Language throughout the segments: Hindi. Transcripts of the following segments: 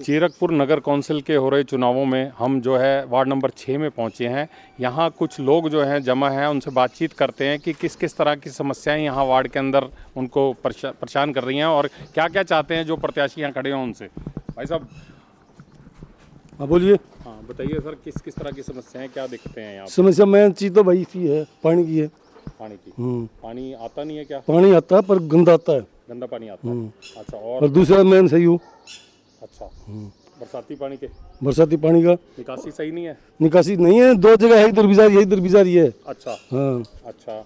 जीरकपुर नगर कौंसिल के हो रहे चुनावों में हम जो है वार्ड नंबर 6 में पहुंचे हैं। यहाँ कुछ लोग जो हैं जमा हैं, उनसे बातचीत करते हैं कि किस किस तरह की समस्याएं यहाँ वार्ड के अंदर उनको परेशान कर रही हैं और क्या क्या चाहते हैं जो प्रत्याशी यहाँ खड़े हों उनसे। भाई साहब, हाँ बोलिए। हाँ बताइए सर, किस किस तरह की समस्याएं, क्या दिक्कतें हैं यहाँ? समस्या मेन चीज़ तो भाई इसी है, पानी की है। पानी की? पानी आता नहीं है क्या? पानी आता है पर गंदा आता है, गंदा पानी आता है। अच्छा, और दूसरा मेन सही हो। अच्छा, बरसाती पानी के? बरसाती पानी का निकासी सही नहीं है? निकासी नहीं है, दो जगह है, इधर भी जा रही है, इधर भी जा रही है। अच्छा। हाँ। अच्छा,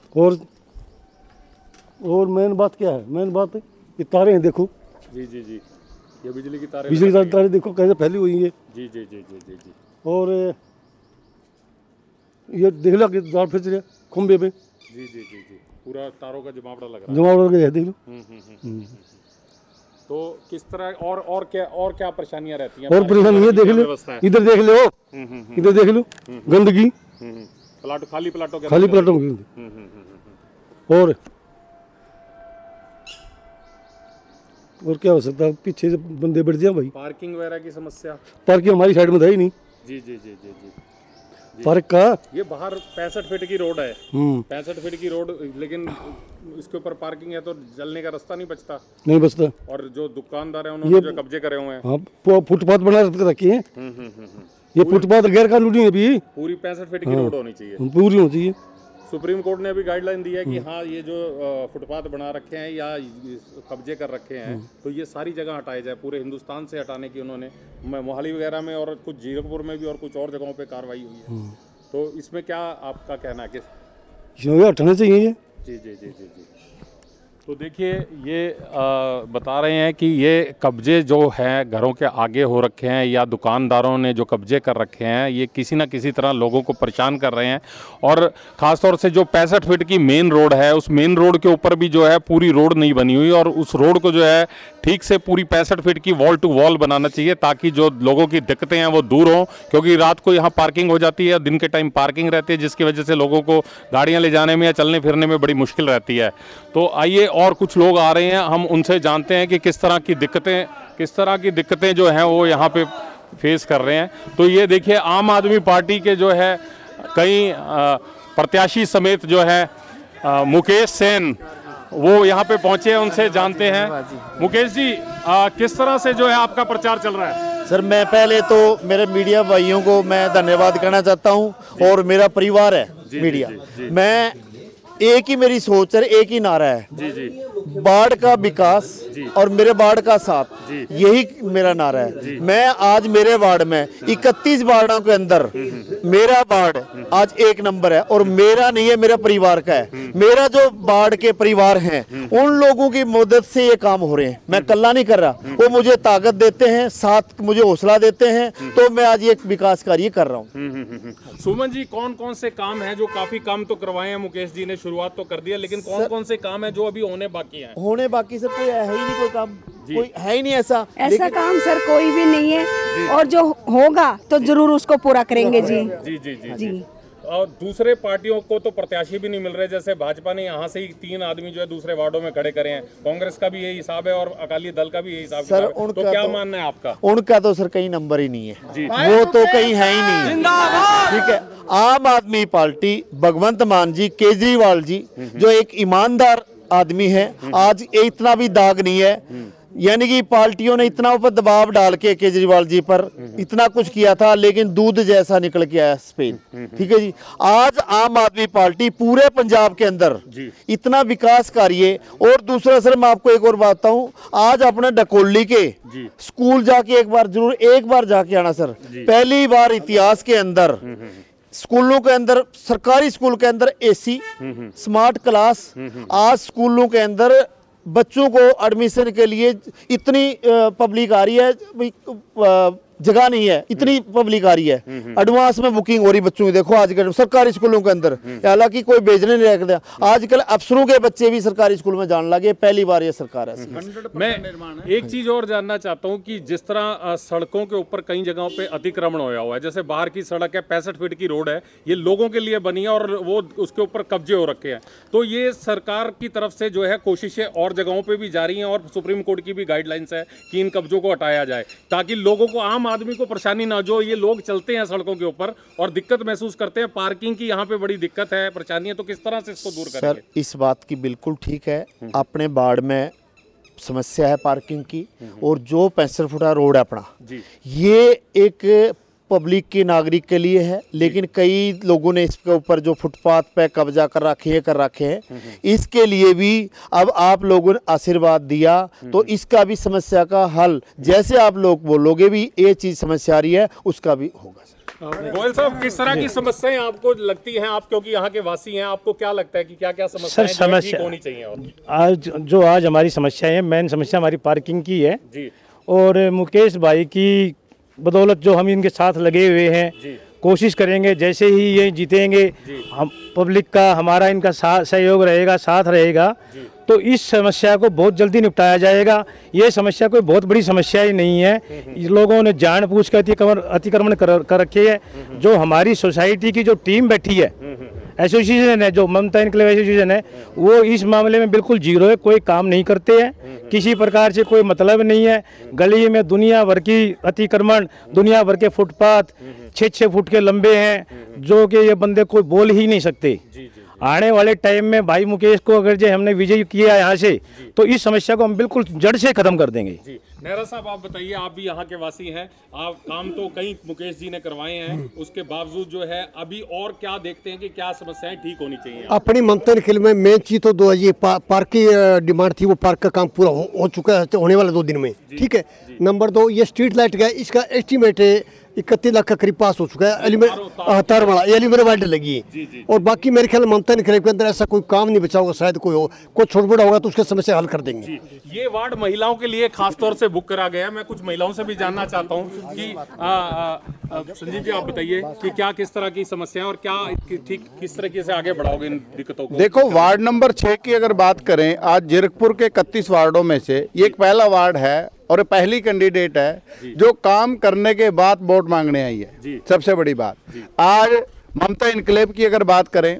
और मेन बात क्या है? मेन बात ये तारे हैं, देखो। जी जी जी, ये बिजली की तारें, बिजली की तारें देखो कैसे फैली हुई है। जी जी जी जी जी जी। और ये देख लो कि तार फिर रहे खंबे पे। जी जी जी जी, पूरा तारों का जमावड़ा लग रहा है। जमावड़ा है, देख लो। तो किस तरह और क्या परेशानियां रहती हैं? और परेशानी ये देख लो, इधर देख लो, इधर देख लो, गंदगी, प्लाट खाली प्लाटों के, खाली प्लाटों की। और क्या हो सकता है, पीछे से बंदे बैठ जाए भाई। पार्किंग वगैरह की समस्या? पार्किंग हमारी साइड में था ही नहीं। जी जी जी जी जी, पार्क का ये बाहर 65 फीट की रोड है, 65 फीट की रोड, लेकिन इसके ऊपर पार्किंग है तो चलने का रास्ता नहीं बचता। नहीं बचता। और जो दुकानदार है उन्होंने जो कब्जे करे हुए हैं। हाँ, फुटपाथ बना रखे हैं। ये फुटपाथ गैर कानूनी है भी। पूरी 65 फीट की रोड होनी चाहिए, पूरी होनी चाहिए। सुप्रीम कोर्ट ने अभी गाइडलाइन दी है कि हाँ, ये जो फुटपाथ बना रखे हैं या कब्जे कर रखे हैं तो ये सारी जगह हटाए जाए, पूरे हिंदुस्तान से हटाने की उन्होंने मोहाली वगैरह में और कुछ जीरकपुर में भी और कुछ और जगहों पे कार्रवाई हुई है। तो इसमें क्या आपका कहना है कि इसमें हटना चाहिए ये? जी जी जी जी जी। तो देखिए, ये बता रहे हैं कि ये कब्जे जो हैं घरों के आगे हो रखे हैं या दुकानदारों ने जो कब्जे कर रखे हैं, ये किसी ना किसी तरह लोगों को परेशान कर रहे हैं। और ख़ासतौर से जो 65 फीट की मेन रोड है, उस मेन रोड के ऊपर भी जो है पूरी रोड नहीं बनी हुई, और उस रोड को जो है ठीक से पूरी 65 फीट की वॉल टू वॉल बनाना चाहिए ताकि जो लोगों की दिक्कतें हैं वो दूर हों, क्योंकि रात को यहाँ पार्किंग हो जाती है, दिन के टाइम पार्किंग रहती है, जिसकी वजह से लोगों को गाड़ियाँ ले जाने में या चलने फिरने में बड़ी मुश्किल रहती है। तो आइए, और कुछ लोग आ रहे हैं, हम उनसे जानते हैं कि किस तरह की दिक्कतें जो हैं वो यहाँ पे फेस कर रहे हैं। तो ये देखिए, आम आदमी पार्टी के जो है कई प्रत्याशी समेत जो है मुकेश सेन वो यहाँ पे पहुंचे हैं, उनसे जानते हैं। मुकेश जी, किस तरह से जो है आपका प्रचार चल रहा है? सर, मैं पहले तो मेरे मीडिया भाइयों को मैं धन्यवाद करना चाहता हूं, और मेरा परिवार है मीडिया। मैं एक ही मेरी सोच है, एक ही नारा है, जी जी, बाढ़ का विकास और मेरे बाढ़ का साथ, यही मेरा नारा है। मैं आज मेरे वार्ड में 31 वार्डों के अंदर मेरा वार्ड आज 1 नंबर है, और मेरा नहीं है, मेरा परिवार का है। मेरा जो वार्ड के परिवार हैं उन लोगों की मदद से ये काम हो रहे हैं, मैं कल्ला नहीं कर रहा। वो मुझे ताकत देते हैं, साथ मुझे हौसला देते हैं, तो मैं आज ये विकास कार्य कर रहा हूँ। सुमन जी, कौन कौन से काम है जो काफी काम तो करवाए हैं मुकेश जी ने, शुरुआत तो कर दिया, लेकिन कौन कौन से काम है जो अभी होने बाकी है? होने बाकी सर कोई है ही नहीं, कोई काम कोई है ही नहीं ऐसा काम सर कोई भी नहीं है, और जो होगा तो जरूर उसको पूरा करेंगे। जी जी जी जी जी। और दूसरे पार्टियों को तो प्रत्याशी भी नहीं मिल रहे, जैसे भाजपा ने यहाँ से ही 3 आदमी जो है दूसरे वार्डों में खड़े करे हैं, कांग्रेस का भी यही हिसाब है और अकाली दल का भी यही हिसाब सर। है। तो क्या मानना है आपका? उनका तो सर कहीं नंबर ही नहीं है, वो तो कहीं है ही नहीं। ठीक है, आम आदमी पार्टी, भगवंत मान जी, केजरीवाल जी जो एक ईमानदार आदमी है, आज इतना भी दाग नहीं है। यानी कि पार्टियों ने इतना ऊपर दबाव डाल के केजरीवाल जी पर इतना कुछ किया था, लेकिन दूध जैसा निकल के आया स्पेन। ठीक है जी, आज आम आदमी पार्टी पूरे पंजाब के अंदर इतना विकास कार्य। और दूसरा सर, मैं आपको एक और बात बताऊं, आज अपने डकोली के स्कूल जाके एक बार जाके आना सर। पहली बार इतिहास के अंदर स्कूलों के अंदर, सरकारी स्कूल के अंदर एसी, स्मार्ट क्लास, आज स्कूलों के अंदर बच्चों को एडमिशन के लिए इतनी पब्लिक आ रही है, जगह नहीं है, इतनी पब्लिक आ रही है, एडवांस में बुकिंग हो रही बच्चों की। देखो आजकल सरकारी स्कूलों के अंदर, हालांकि कोई भेजने नहीं रख दिया, आजकल अफसरों के बच्चे भी सरकारी स्कूल में जाने लगे, पहली बार ये सरकार है। मैं एक चीज और जानना चाहता हूं कि जिस तरह सड़कों के ऊपर कई जगहों पे अतिक्रमण होया हुआ है, जैसे बाहर की सड़क है 65 फीट की रोड है, ये लोगों के लिए बनी है और वो उसके ऊपर कब्जे हो रखे हैं, तो ये सरकार की तरफ से जो है कोशिशें और जगहों पे भी जारी हैं और सुप्रीम कोर्ट की भी गाइडलाइंस है कि इन कब्जों को हटाया जाए, ताकि लोगों को, आम आदमी को परेशानी ना, जो ये लोग चलते हैं सड़कों के ऊपर और दिक्कत महसूस करते हैं, पार्किंग की यहाँ पे बड़ी दिक्कत है, परेशानी है, तो किस तरह से इसको दूर सर करेंगे? इस बात की बिल्कुल ठीक है, अपने बाड़ में समस्या है पार्किंग की, और जो 65 फुटा रोड है अपना, ये एक पब्लिक के नागरिक के लिए है, लेकिन कई लोगों ने इसके ऊपर जो फुटपाथ पे कब्जा कर रखे हैं, इसके लिए भी अब आप लोगों ने आशीर्वाद दिया तो इसका भी समस्या का हल, जैसे आप लोग बोलोगे भी ये चीज़ समस्या आ रही है, उसका भी होगा। गोयल साहब, किस तरह की समस्याएं आपको लगती हैं, आप क्योंकि यहाँ के वासी हैं, आपको क्या लगता है कि क्या क्या समस्याएं ठीक होनी चाहिए? और आज हमारी समस्या है, मेन समस्या हमारी पार्किंग की है जी, और मुकेश भाई की बदौलत जो हम इनके साथ लगे हुए हैं, कोशिश करेंगे जैसे ही ये जीतेंगे, हम पब्लिक का, हमारा इनका सहयोग रहेगा, साथ रहेगा, तो इस समस्या को बहुत जल्दी निपटाया जाएगा। ये समस्या कोई बहुत बड़ी समस्या ही नहीं है, इस लोगों ने जानबूझ कर अतिक्रमण कर रखे है। जो हमारी सोसाइटी की जो टीम बैठी है, एसोसिएशन है, जो ममता इनक्लेव एसोसिएशन है, वो इस मामले में बिल्कुल जीरो है, कोई काम नहीं करते हैं, किसी प्रकार से कोई मतलब नहीं है। गली में दुनिया भर की अतिक्रमण, दुनिया भर के फुटपाथ 6-6 फुट के लंबे हैं, जो कि ये बंदे कोई बोल ही नहीं सकते। आने वाले टाइम में भाई मुकेश को अगर जो हमने विजयी किया यहाँ से, तो इस समस्या को हम बिल्कुल जड़ से खत्म कर देंगे। जी, नेहरा साहब आप बताइए, आप भी यहाँ के वासी हैं, आप काम तो कई मुकेश जी ने करवाए हैं, उसके बावजूद जो है अभी और क्या देखते हैं कि क्या समस्याएं ठीक होनी चाहिए? अपनी ममता निखिल में मेन चीज तो दो, ये पार्क की डिमांड थी, वो पार्क का काम पूरा हो चुका है, होने वाला 2 दिन में, ठीक है। नंबर 2, ये स्ट्रीट लाइट का इसका एस्टीमेट है 31 लाख का करीब पास हो चुका है, तार वाला एलिमेंट वाइड लगी है, और बाकी मेरे ख्याल ममता निखिल के अंदर ऐसा कोई काम नहीं बचा होगा, शायद कोई छोटा मोटा होगा तो उसके समस्या हल कर देंगे। ये वार्ड महिलाओं के लिए खास तौर से बुक करा गया है, मैं कुछ महिलाओं से भी जानना चाहता हूँ कि संजीव जी आप बताइए कि क्या किस तरह की समस्या है और क्या ठीक किस तरीके से आगे बढ़ाओगे इन दिक्कतों को? देखो, वार्ड नंबर 6 की अगर बात करें, आज जीरकपुर के 31 वार्डों में से ये एक पहला वार्ड है और पहली कैंडिडेट है जो काम करने के बाद वोट मांगने आई है। सबसे बड़ी बात, आज ममता इनक्लेव की अगर बात करें,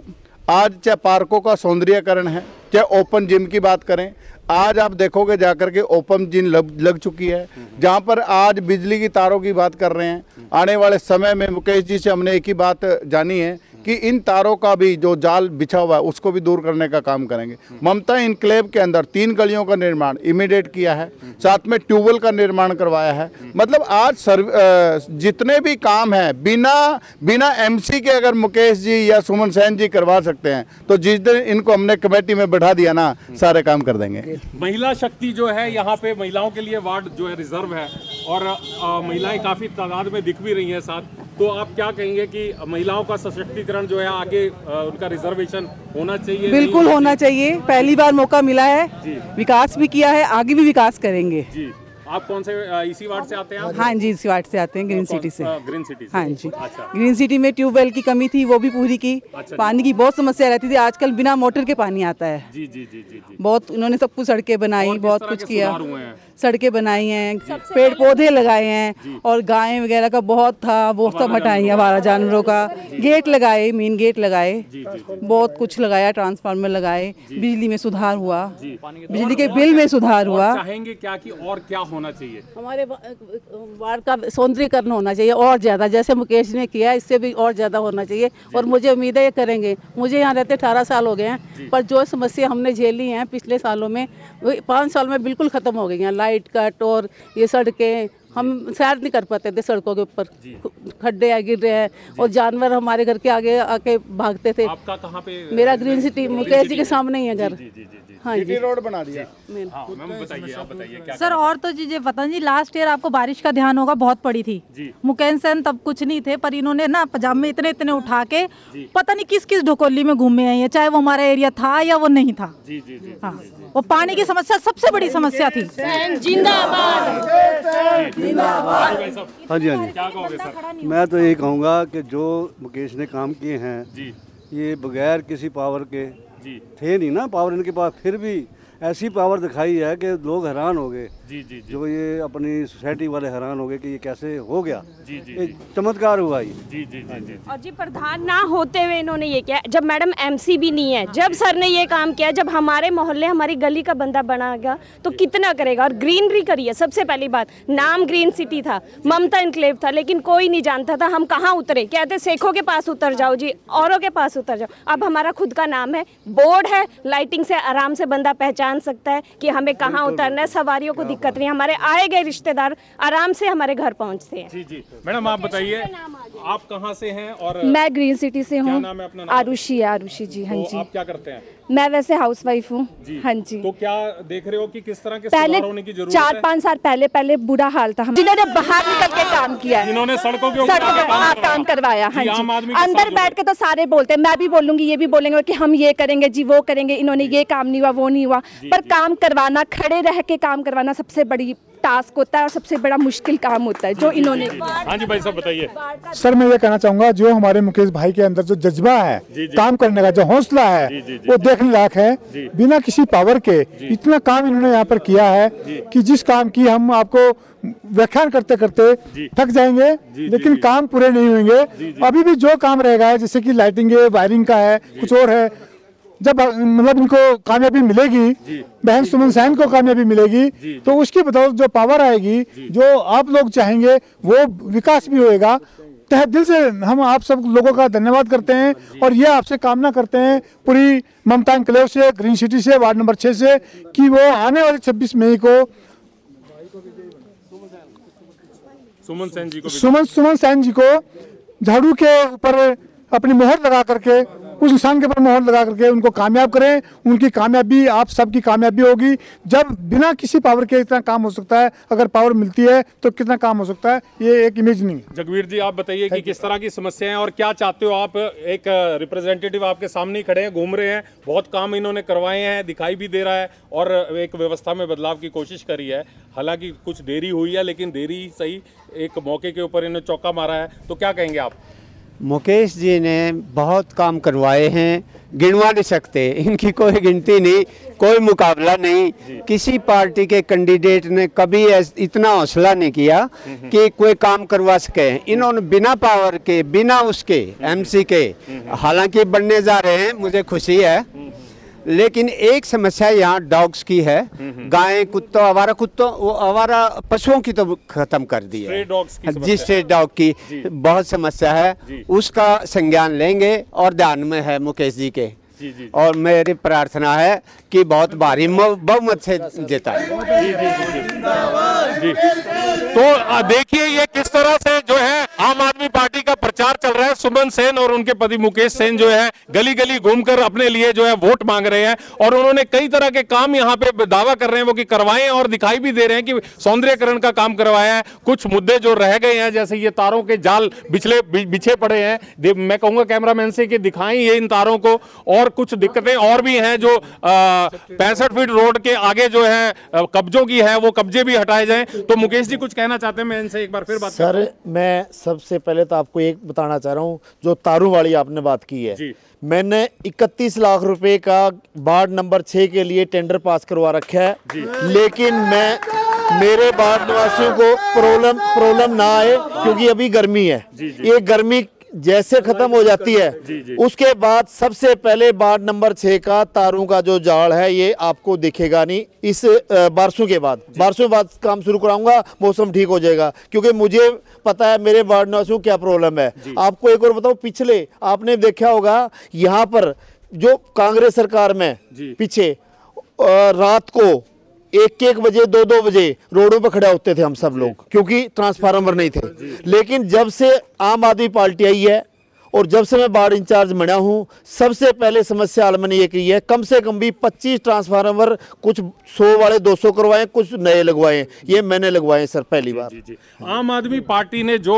आज चाहे पार्कों का सौंदर्यीकरण है, चाहे ओपन जिम की बात करें, आज आप देखोगे जाकर के ओपन जिम लग चुकी है, जहां पर आज बिजली की तारों की बात कर रहे हैं। आने वाले समय में मुकेश जी से हमने एक ही बात जानी है कि इन तारों का भी जो जाल बिछा हुआ है उसको भी दूर करने का काम करेंगे। ममता इनक्लेव के अंदर 3 गलियों का निर्माण इमीडिएट किया है, साथ में ट्यूबवेल का निर्माण करवाया है। मतलब आज जितने भी काम है बिना एमसी के अगर मुकेश जी या सुमन सेन जी करवा सकते हैं, तो जिस दिन इनको हमने कमेटी में बैठा दिया ना, सारे काम कर देंगे। महिला शक्ति जो है यहाँ पे महिलाओं के लिए वार्ड जो है रिजर्व है और महिलाएं काफी तादाद में दिख भी रही हैं साथ, तो आप क्या कहेंगे कि महिलाओं का सशक्तिकरण जो है आगे उनका रिजर्वेशन होना चाहिए? बिल्कुल होना चाहिए, पहली बार मौका मिला है, विकास भी किया है, आगे भी विकास करेंगे। जी, आप कौन से इसी वार्ड से आते हैं आप? हाँ जी, इसी वार्ड से आते हैं, ग्रीन सिटी से। ग्रीन सिटी से। हाँ जी। अच्छा। ग्रीन सिटी में ट्यूबवेल की कमी थी, वो भी पूरी की। अच्छा, पानी की बहुत समस्या रहती थी, आजकल बिना मोटर के पानी आता है। जी जी जी जी जी। बहुत उन्होंने सब कुछ सड़कें बनाई, बहुत कुछ किया, हुए हैं? सड़कें बनाई हैं, पेड़ पौधे लगाए हैं, और गाय वगैरह का बहुत था, वो सब हटाई, हमारा जानवरों का गेट लगाए, मेन गेट लगाए, बहुत कुछ लगाया, ट्रांसफार्मर लगाए, बिजली में सुधार हुआ, बिजली के बिल में सुधार हुआ। चाहेंगे क्या कि और क्या होना चाहिए? हमारे वार्ड का सौंदर्यीकरण होना चाहिए और ज़्यादा, जैसे मुकेश ने किया इससे भी और ज़्यादा होना चाहिए, और मुझे उम्मीद है ये करेंगे। मुझे यहाँ रहते 18 साल हो गए हैं, पर जो समस्या हमने झेली हैं पिछले सालों में, वो 5 साल में बिल्कुल ख़त्म हो गई हैं। लाइट कट और ये सड़कें, हम सैर नहीं कर पाते थे सड़कों के ऊपर, खड्डे गिर रहे हैं और जानवर हमारे घर के आगे आके भागते थे। आपका कहाँ पे? मेरा ग्रीन सिटी, मुकेश जी के सामने ही है घर। हाँ जी। रोड बना दिया। हाँ मैम बताइए, आप बताइए क्या सर और तो चीजें पता नहीं। लास्ट ईयर आपको बारिश का ध्यान होगा, बहुत पड़ी थी। मुकेश सेन तब कुछ नहीं थे, पर इन्होंने ना पजामे इतने इतने उठा के पता नहीं किस किस ढकोली में घूमे हैं ये, चाहे वो हमारा एरिया था या वो नहीं था। हाँ, वो पानी की समस्या सबसे बड़ी समस्या थी। जिंदाबाद। हाँ जी, हाँ जी। क्या कहोगे सर? मैं तो यही कहूँगा कि जो मुकेश ने काम किए हैं ये बगैर किसी पावर के थे नहीं ना, पावर इनके पास, फिर भी ऐसी पावर दिखाई है कि लोग हैरान हो गए। जो ये अपनी सोसाइटी वाले हैरान हो गए कि ये कैसे हो गया। ये चमत्कार हुआ ये। और जी प्रधान ना होते हुए इन्होंने ये किया। जब मैडम एमसी भी नहीं है, जब सर ने ये काम किया, जब हमारे मोहल्ले हमारी गली का बंदा बनाएगा तो कितना करेगा। और ग्रीनरी करी है। सबसे पहली बात, नाम ग्रीन सिटी था, ममता इनक्लेव था, लेकिन कोई नहीं जानता था हम कहाँ उतरे। कहते सेखों के पास उतर जाओ जी, औरों के पास उतर जाओ। अब हमारा खुद का नाम है, बोर्ड है, लाइटिंग से आराम से बंदा पहचान सकता है कि हमें कहाँ उतरना है। सवारियों को दिक्कत नहीं, हमारे आए गए रिश्तेदार आराम से हमारे घर पहुँचते हैं। जी मैडम आप बताइए, आप कहाँ से हैं? और मैं ग्रीन सिटी से हूँ। नाम है अपना? नाम आरुषि है, आरुषि जी। हाँ तो जी। आप क्या करते हैं? मैं वैसे हाउसवाइफ हूँ। हाँ जी। तो क्या देख रहे हो कि किस तरह के पहले सुधार होने की जरूरत है? 4-5 साल पहले बुरा हाल था। जिन्होंने बाहर निकल के काम किया है, जिन्होंने सड़कों के ऊपर काम करवाया। हाँ आम जी। आदमी के अंदर साथ बैठ के तो सारे बोलते हैं, मैं भी बोलूंगी, ये भी बोलेंगे कि हम ये करेंगे जी, वो करेंगे। इन्होंने ये काम नहीं हुआ, वो नहीं हुआ। पर काम करवाना, खड़े रह के काम करवाना सबसे बड़ी टास्क होता है और सबसे बड़ा मुश्किल काम होता है जो इन्होंने। हाँ जी भाई साहब बताइए। सर मैं ये कहना चाहूंगा, जो हमारे मुकेश भाई के अंदर जो जज्बा है काम करने का, जो हौसला है, वो देखने लायक है। बिना किसी पावर के इतना काम इन्होंने यहाँ पर किया है कि जिस काम की हम आपको व्याख्यान करते करते थक जाएंगे, लेकिन काम पूरे नहीं होंगे। अभी भी जो काम रहेगा, जैसे कि लाइटिंग है, वायरिंग का है, कुछ और है, जब मतलब इनको कामयाबी मिलेगी, बहन सुमन सेन को कामयाबी मिलेगी, तो उसकी बदौलत जो पावर आएगी, जो आप लोग चाहेंगे, वो विकास भी होएगा। तहे दिल से हम आप सब लोगों का धन्यवाद करते हैं और ये आपसे कामना करते हैं पूरी ममता इनक्लेव से, ग्रीन सिटी से, वार्ड नंबर 6 से, कि वो आने वाले 26 मई को सुमन सेन जी को झाड़ू के ऊपर अपनी मोहर लगा करके, उस इंसान के ऊपर मोहर लगा करके उनको कामयाब करें। उनकी कामयाबी आप सबकी कामयाबी होगी। जब बिना किसी पावर के इतना काम हो सकता है, अगर पावर मिलती है तो कितना काम हो सकता है, ये एक इमेज नहीं है। जगवीर जी आप बताइए कि किस तरह की समस्याएं हैं और क्या चाहते हो आप? एक रिप्रेजेंटेटिव आपके सामने ही खड़े हैं, घूम रहे हैं, बहुत काम इन्होंने करवाए हैं, दिखाई भी दे रहा है और एक व्यवस्था में बदलाव की कोशिश करी है। हालांकि कुछ देरी हुई है, लेकिन देरी सही, एक मौके के ऊपर इन्होंने चौका मारा है। तो क्या कहेंगे आप? मुकेश जी ने बहुत काम करवाए हैं, गिनवा नहीं सकते, इनकी कोई गिनती नहीं, कोई मुकाबला नहीं। किसी पार्टी के कैंडिडेट ने कभी इतना हौसला नहीं किया कि कोई काम करवा सके। इन्होंने बिना पावर के, बिना उसके एमसी के, हालांकि बनने जा रहे हैं, मुझे खुशी है, लेकिन एक समस्या यहाँ डॉग्स की है। गाय, कुत्तों, आवारा पशुओं की तो खत्म कर दी है, जिससे डॉग की बहुत समस्या है, उसका संज्ञान लेंगे और ध्यान में है मुकेश जी के। और मेरी प्रार्थना है कि बहुत भारी बहुमत से जिताए। तो देखिए ये किस तरह से जो है आम आदमी पार्टी का प्रचार चल रहा है। सुमन सेन और उनके पति मुकेश सेन जो है गली गली घूमकर अपने लिए जो है वोट मांग रहे हैं और उन्होंने कई तरह के काम यहाँ पे दावा कर रहे हैं वो कि करवाए और दिखाई भी दे रहे हैं कि सौंदर्यकरण का काम करवाया है। कुछ मुद्दे जो रह गए हैं, जैसे ये तारों के जाल बिछे पड़े हैं, मैं कहूंगा कैमरामैन से कि दिखाएं ये इन तारों को। और कुछ दिक्कतें और भी हैं जो 65 फीट रोड के आगे जो है कब्जों की है, वो कब्जे भी हटाए जाएं। तो मुकेश जी कुछ कहना चाहते हैं, मैं इनसे एक बार फिर बात सर, मैं सबसे पहले तो आपको एक बताना चाह रहा हूँ, जो तारों वाली आपने बात की है, मैंने 31 लाख रुपए का वार्ड नंबर 6 के लिए टेंडर पास करवा रखा है, लेकिन मेरे वार्ड निवासियों को प्रॉब्लम ना आए, क्योंकि अभी गर्मी है। ये गर्मी जैसे खत्म हो जाती है, उसके बाद सबसे पहले वार्ड नंबर 6 का तारों का जो जाल है, ये आपको दिखेगा नहीं। इस बारिशों के बाद काम शुरू कराऊंगा, मौसम ठीक हो जाएगा, क्योंकि मुझे पता है मेरे वार्ड निवासियों को क्या प्रॉब्लम है। आपको एक और बताऊं, पिछले आपने देखा होगा यहाँ पर जो कांग्रेस सरकार में पीछे रात को 1-1 बजे 2-2 बजे रोडों पर खड़े होते थे हम सब लोग, क्योंकि ट्रांसफार्मर नहीं थे। लेकिन जब से आम आदमी पार्टी आई है और जब से मैं वार्ड इंचार्ज बना हूँ सबसे पहले समस्या हल मैंने ये की है, कम से कम भी 25 ट्रांसफार्मर, कुछ 100 वाले 200 करवाए, कुछ नए लगवाए, ये मैंने लगवाए सर पहली बार। जी। आम आदमी पार्टी ने जो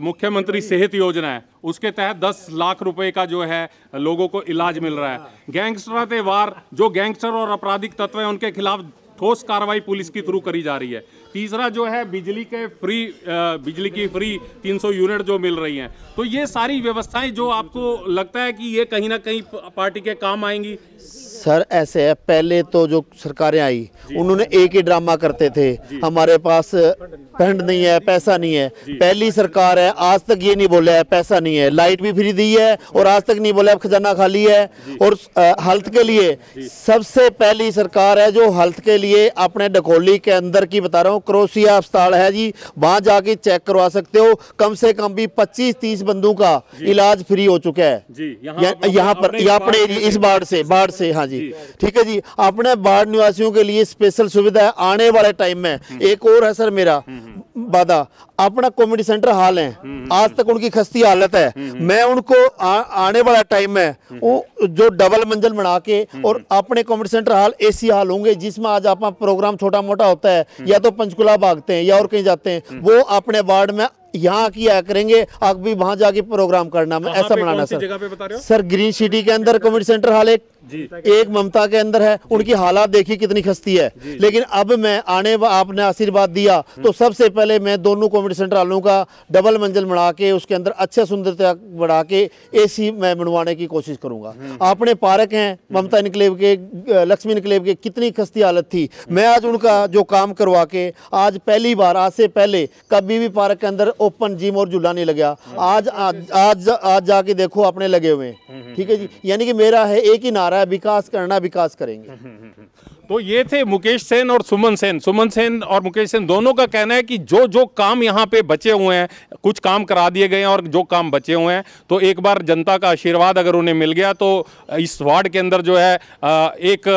मुख्यमंत्री सेहत योजना है उसके तहत 10 लाख रुपए का जो है लोगों को इलाज मिल रहा है। गैंगस्टर ते वार जो गैंगस्टर और आपराधिक तत्व हैं उनके खिलाफ ठोस कार्रवाई पुलिस की थ्रू करी जा रही है। तीसरा जो है बिजली की फ्री 300 यूनिट जो मिल रही हैं। तो ये सारी व्यवस्थाएं जो आपको लगता है कि ये कहीं ना कहीं पार्टी के काम आएंगी? सर ऐसे है, पहले तो जो सरकारें आई उन्होंने एक ही ड्रामा करते थे, हमारे पास फंड नहीं है, पैसा नहीं है। पहली सरकार है, आज तक ये नहीं बोला है पैसा नहीं है, लाइट भी फ्री दी है और आज तक नहीं बोला है खजाना खाली है। और हेल्थ के लिए सबसे पहली सरकार है जो हेल्थ के लिए अपने डकोली के अंदर की बता रहा हूँ, क्रोसिया अस्पताल है जी, वहां जाके चेक करवा सकते हो। कम से कम भी 25-30 बंदों का इलाज फ्री हो चुका है यहाँ पर अपने इस बाढ़ से। हाँ जी, ठीक है जी। अपने बाढ़ निवासियों के लिए स्पेशल सुविधा है आने वाले टाइम में। एक और है सर मेरा वादा, अपना कम्युनिटी सेंटर हाल है, आज तक उनकी खस्ती हालत है, मैं उनको आने वाला टाइम में वो जो डबल मंजिल बना के और अपने कम्युनिटी सेंटर हाल एसी हाल होंगे, जिसमें आज आप प्रोग्राम छोटा मोटा होता है या तो पंचकुला भागते हैं या और कहीं जाते हैं, वो अपने वार्ड में यहाँ किया करेंगे, आप भी वहां जाके प्रोग्राम करना, मैं ऐसा बनाना सर। सर ग्रीन सिटी के अंदर कम्युनिटी सेंटर हाल एक ममता के अंदर है, उनकी हालात देखिए कितनी खस्ती है। लेकिन अब मैं आपने आशीर्वाद दिया तो सबसे पहले मैं दोनों कम्युनिटी सेंटर हालों का डबल मंजिल बना के उसके अंदर अच्छे सुंदरता बढ़ा के एसी मैं बनवाने की कोशिश करूंगा। अपने पार्क हैं ममता इनक्लेव के, लक्ष्मी इनक्लेव के, कितनी खस्ती हालत थी, मैं आज उनका जो काम करवा के आज पहली बार, आज से पहले कभी भी पार्क के अंदर ओपन जिम और झूला नहीं लगा, आज जाके देखो अपने लगे हुए हैं। ठीक है जी, यानी कि मेरा है एक ही नारा है, विकास करना, विकास करेंगे। तो ये थे मुकेश सेन और सुमन सेन और मुकेश सेन दोनों का कहना है कि जो काम यहाँ पे बचे हुए हैं, कुछ काम करा दिए गए हैं और जो काम बचे हुए हैं, तो एक बार जनता का आशीर्वाद अगर उन्हें मिल गया तो इस वार्ड के अंदर जो है एक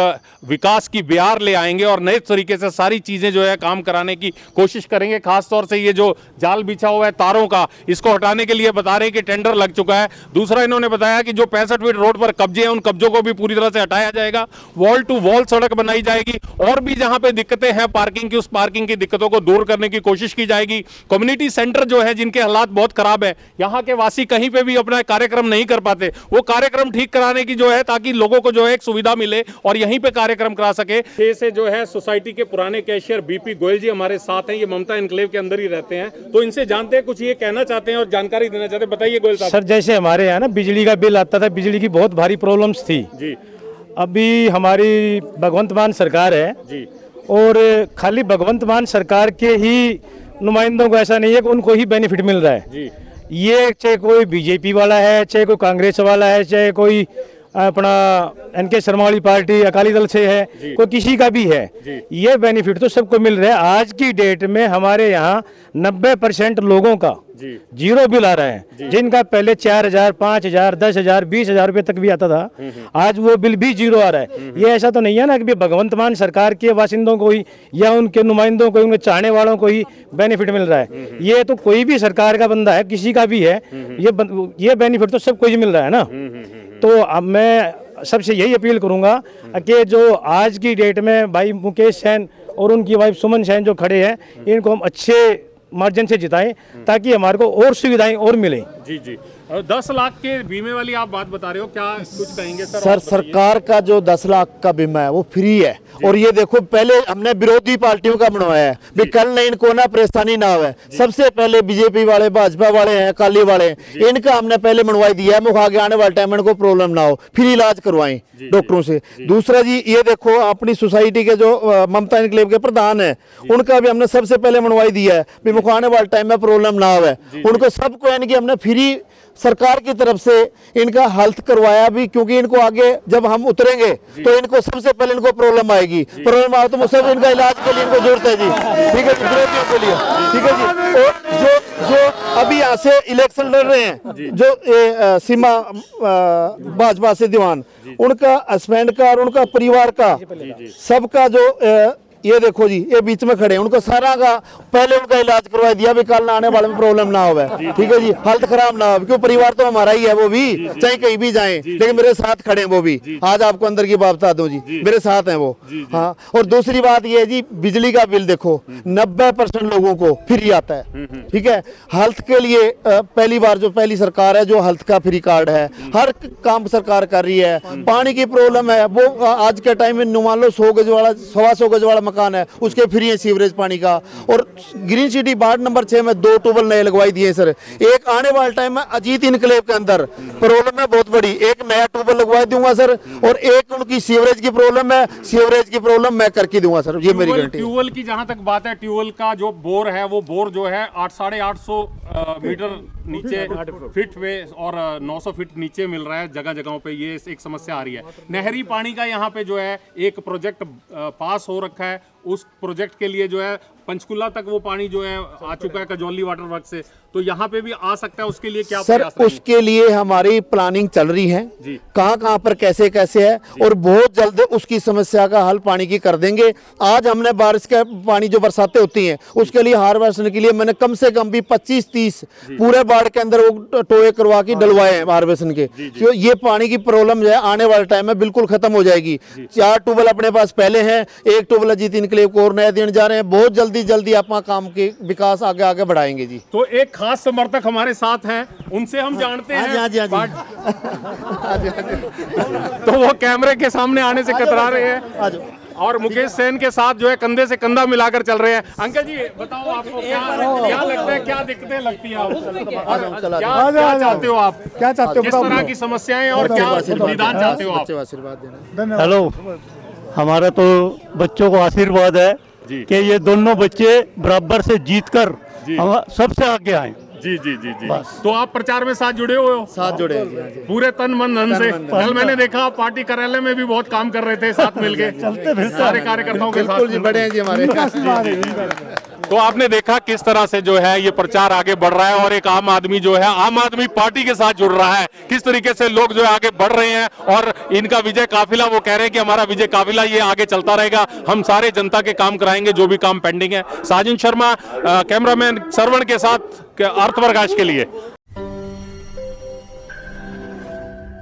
विकास की बयार ले आएंगे और नए तरीके से सारी चीज़ें जो है काम कराने की कोशिश करेंगे। खासतौर से ये जो जाल बिछा हुआ है तारों का, इसको हटाने के लिए बता रहे हैं कि टेंडर लग चुका है। दूसरा इन्होंने बताया कि जो 65 फीट रोड पर कब्जे हैं उन कब्जों को भी पूरी तरह से हटाया जाएगा, वॉल टू वॉल सड़क बनाई जाएगी और भी जहां पे दिक्कतें हैं पार्किंग की, उस पार्किंग की दिक्कतों को दूर करने की कोशिश की जाएगी। कम्युनिटी सेंटर जो है जिनके हालात बहुत खराब है, यहां के वासी कहीं पे भी अपना कार्यक्रम नहीं कर पाते, वो कार्यक्रम ठीक कराने की जो है, ताकि लोगों को जो है एक सुविधा मिले और यहीं पे कार्यक्रम करा सके। से जो है सोसाइटी के पुराने कैशियर बीपी गोयल जी हमारे साथ हैं, ये ममता एनक्लेव के अंदर ही रहते हैं, तो इनसे जानते हैं कुछ ये कहना चाहते हैं और जानकारी देना चाहते हैं। बताइए गोयल साहब। सर जैसे हमारे यहाँ ना बिजली का बिल आता था, बिजली की बहुत भारी प्रॉब्लम्स थी जी। अभी हमारी भगवंत मान सरकार है जी, और खाली भगवंत मान सरकार के ही नुमाइंदों को ऐसा नहीं है कि उनको ही बेनिफिट मिल रहा है जी। ये चाहे कोई बीजेपी वाला है, चाहे कोई कांग्रेस वाला है, चाहे कोई अपना एनके शर्मा वाली पार्टी अकाली दल से है, कोई किसी का भी है, ये बेनिफिट तो सबको मिल रहा है। आज की डेट में हमारे यहाँ 90% लोगों का जीरो बिल आ रहा है, जिनका पहले 4,000, 5,000, 10,000, 20,000 रुपए तक भी आता था, आज वो बिल भी जीरो आ रहा है। ये ऐसा तो नहीं है ना कि भगवंत मान सरकार के बासिंदों को ही या उनके नुमाइंदों को, उनके चाहने वालों को ही बेनिफिट मिल रहा है। ये तो कोई भी सरकार का बंदा है, किसी का भी है, ये बेनिफिट तो सबको ही मिल रहा है ना। तो अब मैं सबसे यही अपील करूंगा कि जो आज की डेट में भाई मुकेश सेन और उनकी वाइफ सुमन सेन जो खड़े हैं, इनको हम अच्छे मार्जिन से जिताएं ताकि हमारे को और सुविधाएं और मिलें। जी 10 लाख के बीमे वाली आप बात बता रहे हो, क्या कुछ कहेंगे सर? सर सरकार का जो 10 लाख का बीमा है वो फ्री है, और ये देखो पहले हमने विरोधी पार्टियों का बनवाया है भी कल नहीं इनको ना परेशानी ना हो। सबसे पहले बीजेपी वाले, भाजपा वाले हैं, अकाली वाले, इनका हमने पहले बनवाई दिया है, मुख आगे आने वाले टाइम इनको प्रॉब्लम ना हो, फ्री इलाज करवाएं डॉक्टरों से। दूसरा जी ये देखो अपनी सोसाइटी के जो ममता इनक्लेव के प्रधान है, उनका भी हमने सबसे पहले बनवाई दिया है भी मुख आने वाले टाइम में प्रॉब्लम ना हो। उनको सबको यानी कि हमने फ्री सरकार की तरफ से इनका हेल्थ करवाया भी, क्योंकि इनको आगे जब हम उतरेंगे तो इनको सबसे पहले इनको प्रॉब्लम आएगी, प्रॉब्लम आए तो सब इनका इलाज के लिए इनको जरूरत है जी। ठीक है, विरोधियों के लिए ठीक है जी। और जो अभी यहाँ से इलेक्शन लड़ रहे हैं, जो सीमा भाजपा से दीवान, उनका हस्बैंड का और उनका परिवार का सबका जो ये देखो जी, ये बीच में खड़े हैं, उनको सारा का पहले उनका इलाज करवा दिया भी कल आने वाले में प्रॉब्लम ना हो, ठीक है जी, हालत खराब ना हो, क्यों परिवार तो हमारा ही है, वो भी चाहे कहीं भी जाएं, लेकिन मेरे साथ खड़े हैं वो भी। आज आपको अंदर की बात बता दूं जी, मेरे साथ हैं वो। हाँ, और दूसरी बात ये है जी, बिजली का बिल देखो 90% लोगों को फ्री आता है, ठीक है। हेल्थ के लिए पहली बार जो पहली सरकार है जो हेल्थ का फ्री कार्ड है, हर काम सरकार कर रही है। पानी की प्रॉब्लम है, वो आज के टाइम में मान लो 100 गज वाला 125 गज वाला मकान है, उसके फ्री है सीवरेज पानी का। और ग्रीन सिटी वार्ड नंबर 6 में 2 ट्यूबवेल नए लगवाई दिए सर। एक आने वाले टाइम में अजीत इनकलेव के अंदर प्रॉब्लम है बहुत बड़ी, एक नया ट्यूबवेल लगवा दूंगा सर, और एक उनकी सीवरेज की प्रॉब्लम है, सीवरेज की प्रॉब्लम मैं करके दूंगा सर, ये मेरी गारंटी। ट्यूबवेल की जहां तक बात है, ट्यूबवेल का जो बोर है वो बोर जो है 850 मीटर नीचे फीट पे और 900 फीट नीचे मिल रहा है जगह जगहों पे। ये एक समस्या आ रही है। नहरी पानी का यहाँ पे जो है एक प्रोजेक्ट पास हो रखा है, उस प्रोजेक्ट के लिए जो है पंचकुला तक वो पानी जो है आ चुका है कजौली वाटर वर्क से, तो यहाँ पे भी आ सकता है। उसके लिए क्या सर, उसके लिए हमारी प्लानिंग चल रही है, कहाँ पर कैसे कैसे है, और बहुत जल्द उसकी समस्या का हल पानी की कर देंगे। आज हमने बारिश का पानी जो बरसातें होती हैं उसके लिए हार्वेस्टिंग के लिए मैंने कम से कम भी 25-30 पूरे बाढ़ के अंदर वो टोए करवा के डलवाए हैं हार्वेस्टिंग के। तो ये पानी की प्रॉब्लम जो है आने वाले टाइम में बिल्कुल खत्म हो जाएगी। 4 ट्यूबवेल अपने पास पहले हैं, एक ट्यूबवेल अजीत इनकलेव को और नया देने जा रहे हैं। बहुत जल्दी अपना काम के विकास आगे बढ़ाएंगे जी। तो एक खास समर्थक हमारे साथ हैं, उनसे हम जानते हैं। तो वो कैमरे के सामने आने से कतरा रहे हैं और मुकेश सेन के साथ जो है कंधे से कंधा मिलाकर चल रहे हैं। अंकल जी बताओ, आपको क्या लगता है, क्या दिक्कतें लगती हैं आपको, क्या चाहते हो आप, क्या चाहते हो, किस तरह की समस्याएं और क्या निदान चाहते हो आप? हेलो, हमारा तो बच्चों को आशीर्वाद है कि ये दोनों बच्चे बराबर से जीतकर हम सबसे आगे आए। जी जी जी जी। तो आप प्रचार में साथ जुड़े हुए हो? साथ जुड़े पूरे तन मन धन से। कल मैंने देखा आप पार्टी कार्यालय में भी बहुत काम कर रहे थे साथ मिलके, सारे कार्यकर्ताओं के साथ। बड़े हैं जी हमारे। तो आपने देखा किस तरह से जो है ये प्रचार आगे बढ़ रहा है और एक आम आदमी जो है आम आदमी पार्टी के साथ जुड़ रहा है। किस तरीके से लोग जो है आगे बढ़ रहे हैं और इनका विजय काफिला, वो कह रहे हैं कि हमारा विजय काफिला ये आगे चलता रहेगा, हम सारे जनता के काम कराएंगे जो भी काम पेंडिंग है। साजिन शर्मा कैमरामैन सरवण के साथ अर्थ प्रकाश के लिए।